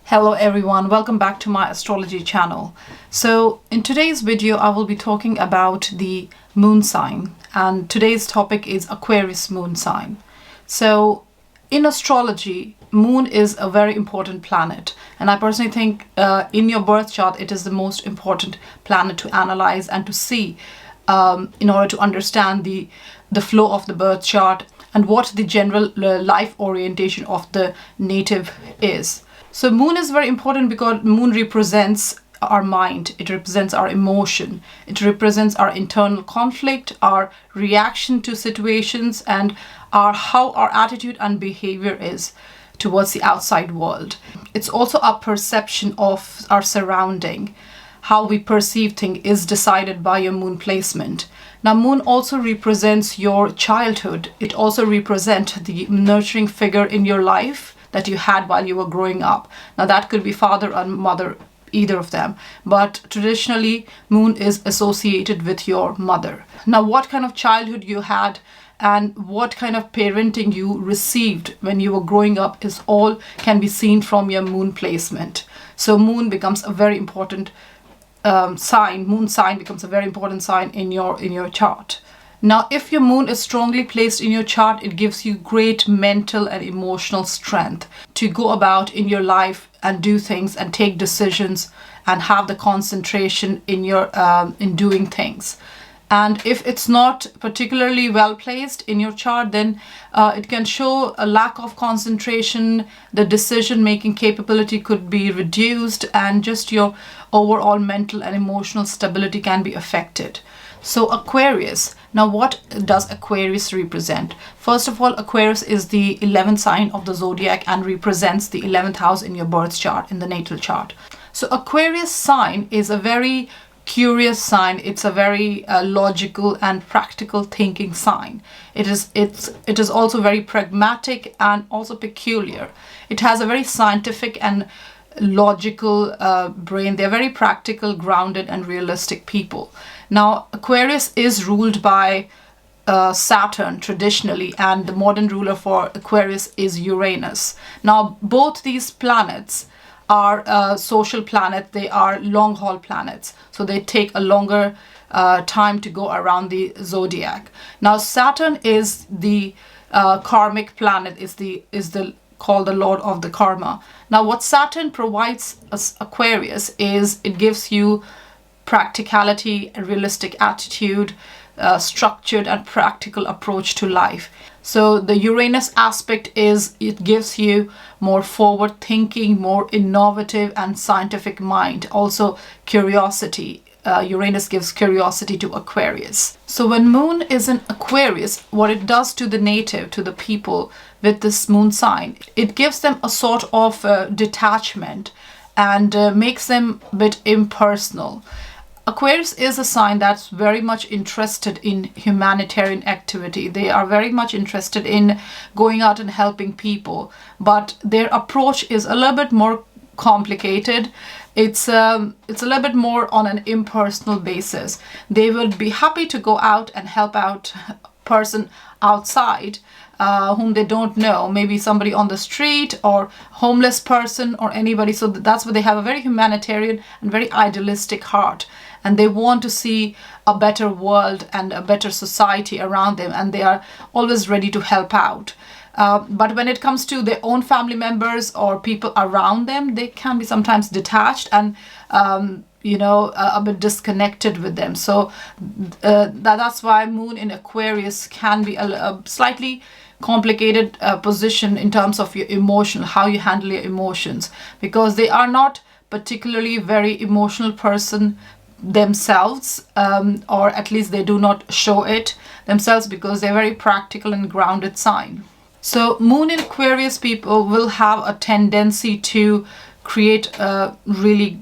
Hello everyone, welcome back to my astrology channel. So in today's video I will be talking about the moon sign, and today's topic is Aquarius moon sign. So in astrology, moon is a very important planet, and I personally think in your birth chart it is the most important planet to analyze and to see in order to understand the flow of the birth chart and what the general life orientation of the native is. So moon is very important because moon represents our mind, it represents our emotion, it represents our internal conflict, our reaction to situations, and how our attitude and behavior is towards the outside world. It's also our perception of our surrounding. How we perceive things is decided by your moon placement. Now, moon also represents your childhood. It also represents the nurturing figure in your life that you had while you were growing up. Now, that could be father or mother, either of them. But traditionally, moon is associated with your mother. Now, what kind of childhood you had and what kind of parenting you received when you were growing up is all can be seen from your moon placement. So moon becomes a very important sign. Moon sign becomes a very important sign in your chart. Now, if your moon is strongly placed in your chart, it gives you great mental and emotional strength to go about in your life and do things and take decisions and have the concentration in your in doing things. And if it's not particularly well placed in your chart, then it can show a lack of concentration. The decision making capability could be reduced, and just your overall mental and emotional stability can be affected. So Aquarius, now what does Aquarius represent? First of all, Aquarius is the 11th sign of the zodiac and represents the 11th house in your birth chart, in the natal chart. So Aquarius sign is a very curious sign. It's a very logical and practical thinking sign. It is also very pragmatic and also peculiar. It has a very scientific and logical brain. They're very practical, grounded, and realistic people. Now, Aquarius is ruled by Saturn traditionally, and the modern ruler for Aquarius is Uranus. Now, both these planets are social planets. They are long haul planets, so they take a longer time to go around the zodiac. Now, Saturn is the karmic planet, is called the lord of the karma. Now, what Saturn provides us Aquarius is it gives you practicality, a realistic attitude, structured and practical approach to life. So the Uranus aspect is it gives you more forward thinking, more innovative and scientific mind. Also curiosity. Uranus gives curiosity to Aquarius. So when moon is in Aquarius, what it does to the native, to the people with this moon sign, it gives them a sort of detachment and makes them a bit impersonal. Aquarius is a sign that's very much interested in humanitarian activity. They are very much interested in going out and helping people, but their approach is a little bit more complicated. It's a little bit more on an impersonal basis. They will be happy to go out and help out a person outside whom they don't know, maybe somebody on the street or homeless person or anybody. So that's why they have a very humanitarian and very idealistic heart, and they want to see a better world and a better society around them, and they are always ready to help out. But when it comes to their own family members or people around them, they can be sometimes detached and a bit disconnected with them. So that's why moon in Aquarius can be a slightly complicated position in terms of your emotion, how you handle your emotions, because they are not particularly very emotional person themselves, or at least they do not show it themselves, because they're very practical and grounded sign. So moon in Aquarius people will have a tendency to create really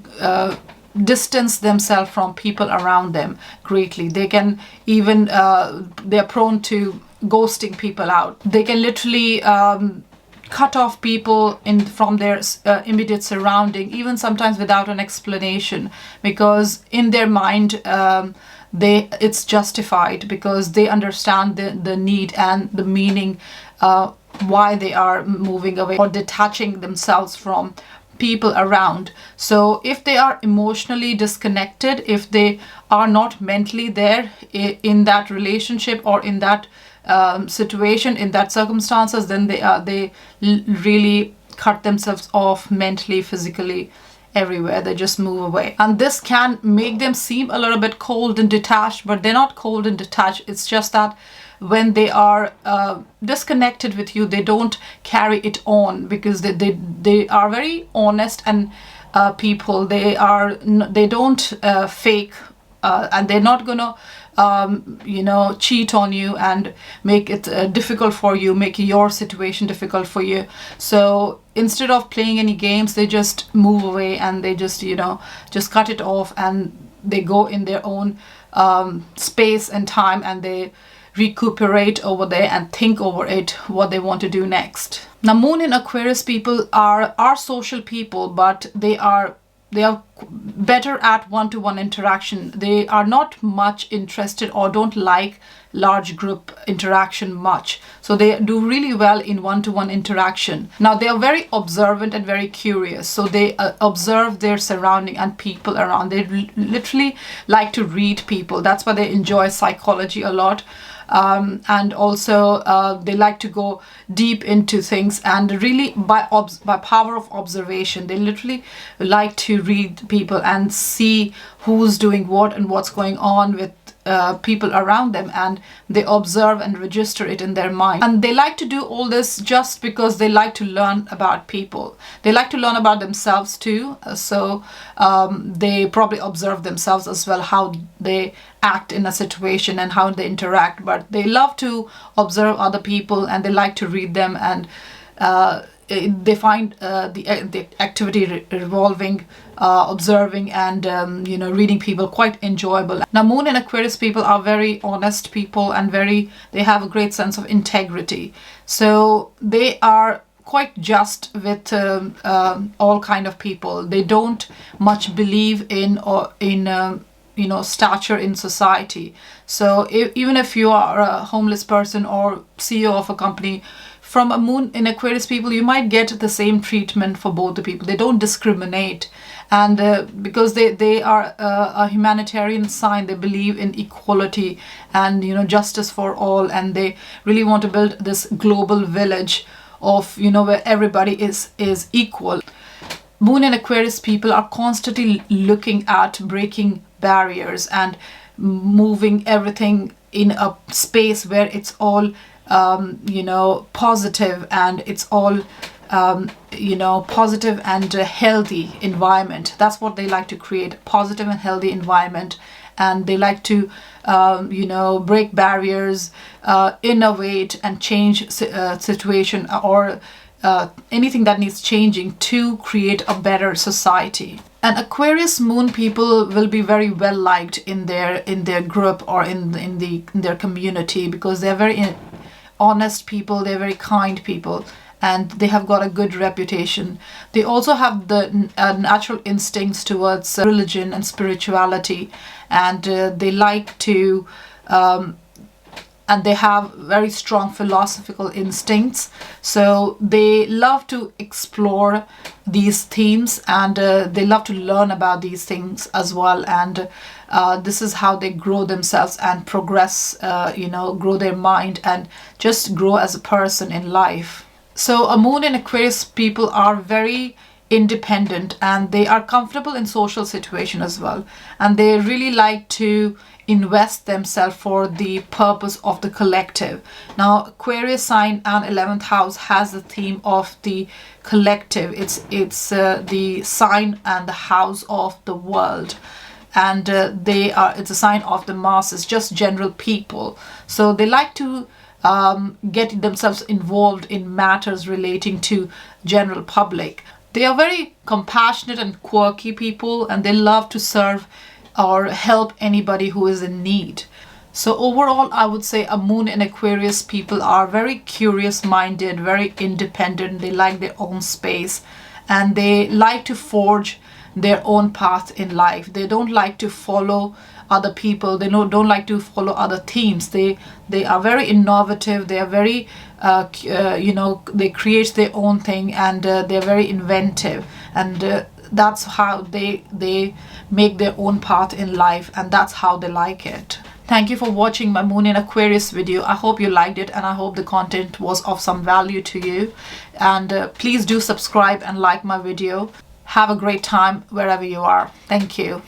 distance themselves from people around them greatly. They can even they're prone to ghosting people out. They can literally cut off people from their immediate surrounding, even sometimes without an explanation, because in their mind it's justified, because they understand the need and the meaning why they are moving away or detaching themselves from people around. So if they are emotionally disconnected, if they are not mentally there in that relationship or in that situation, in that circumstances, then they really cut themselves off mentally, physically, everywhere. They just move away, and this can make them seem a little bit cold and detached, but they're not cold and detached. It's just that when they are disconnected with you, they don't carry it on, because they are very honest and people. They don't fake, and they're not gonna cheat on you and make it difficult for you, make your situation difficult for you. So instead of playing any games, they just move away, and they just just cut it off, and they go in their own space and time, and they recuperate over there and think over it, what they want to do next. Now, Moon in Aquarius people are social people, but they are better at one-to-one interaction. They are not much interested or don't like large group interaction much. So they do really well in one-to-one interaction. Now, they are very observant and very curious. So they observe their surrounding and people around. They literally like to read people. That's why they enjoy psychology a lot. And also they like to go deep into things, and really by power of observation, they literally like to read people and see who's doing what and what's going on with people around them, and they observe and register it in their mind. And they like to do all this just because they like to learn about people. They like to learn about themselves too. So they probably observe themselves as well, how they act in a situation and how they interact. But they love to observe other people, and they like to read them, and they find the activity revolving, observing, and reading people quite enjoyable. Now, Moon in Aquarius people are very honest people, and they have a great sense of integrity. So they are quite just with all kind of people. They don't much believe in stature in society. So even if you are a homeless person or CEO of a company, from a Moon in Aquarius people, you might get the same treatment for both the people. They don't discriminate, and because they are a humanitarian sign, they believe in equality and justice for all, and they really want to build this global village of where everybody is equal. Moon in Aquarius people are constantly looking at breaking barriers and moving everything in a space where it's all positive, and it's all positive and healthy environment. That's what they like to create, positive and healthy environment. And they like to break barriers, innovate and change situation, or anything that needs changing to create a better society. And Aquarius Moon people will be very well liked in their group or in their community, because they're very honest people, they're very kind people, and they have got a good reputation. They also have the natural instincts towards religion and spirituality, and they like to and they have very strong philosophical instincts. So they love to explore these themes, and they love to learn about these things as well. And this is how they grow themselves and progress, grow their mind and just grow as a person in life. So a Moon in Aquarius people are very independent, and they are comfortable in social situation as well, and they really like to invest themselves for the purpose of the collective. Now, Aquarius sign and 11th house has the theme of the collective. It's the sign and the house of the world, and it's a sign of the masses, just general people. So they like to get themselves involved in matters relating to general public. They are very compassionate and quirky people, and they love to serve or help anybody who is in need. So overall, I would say a Moon in Aquarius people are very curious minded, very independent. They like their own space, and they like to forge their own path in life. They don't like to follow other people. They don't like to follow other themes. They are very innovative. They are very they create their own thing, and they're very inventive. and that's how they make their own path in life, and that's how they like it. Thank you for watching my Moon in Aquarius video. I hope you liked it, and I hope the content was of some value to you. And please do subscribe and like my video. Have a great time wherever you are. Thank you.